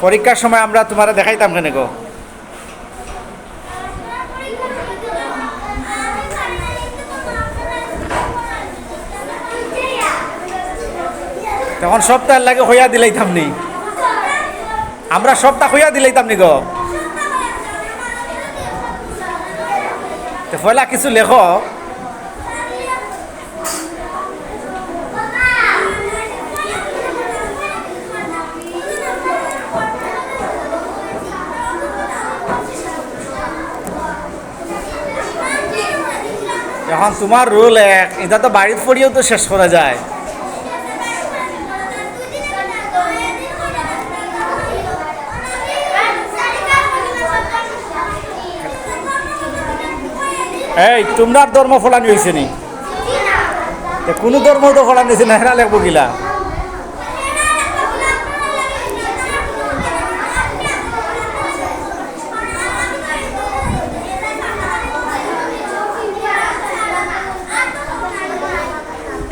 পরীক্ষার সময় আমরা তোমারে দেখাইতাম কেন গো? তখন সপ্তাহের লাগে হইয়া দিলাইতাম নি, আমরা সপ্তাহ হইয়া দিলাইতাম নি গো। তো পয়লা কিছু লেখো। এখন তোমার রোল এক, এটা তো বাড়িতে পড়িয়েও তো শেষ করা যায়। এই তোমরা ধর্ম ফলানি হয়েছে নি? কোনো ধর্ম তো ফলানি হয়েছে না, হেরা লেখবো গিলা।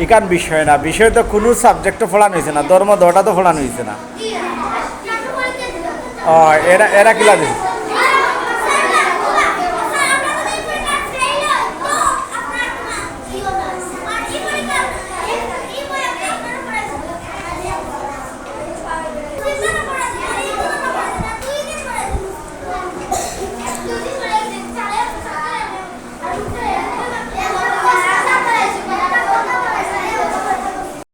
এখান বিষয় না, বিষয় তো কোনো সাবজেক্টও ফলানো হয়েছে না, ধর্ম দটা তো ফলানো হয়েছে না। ও এরা এরা কিলা দিচ্ছে।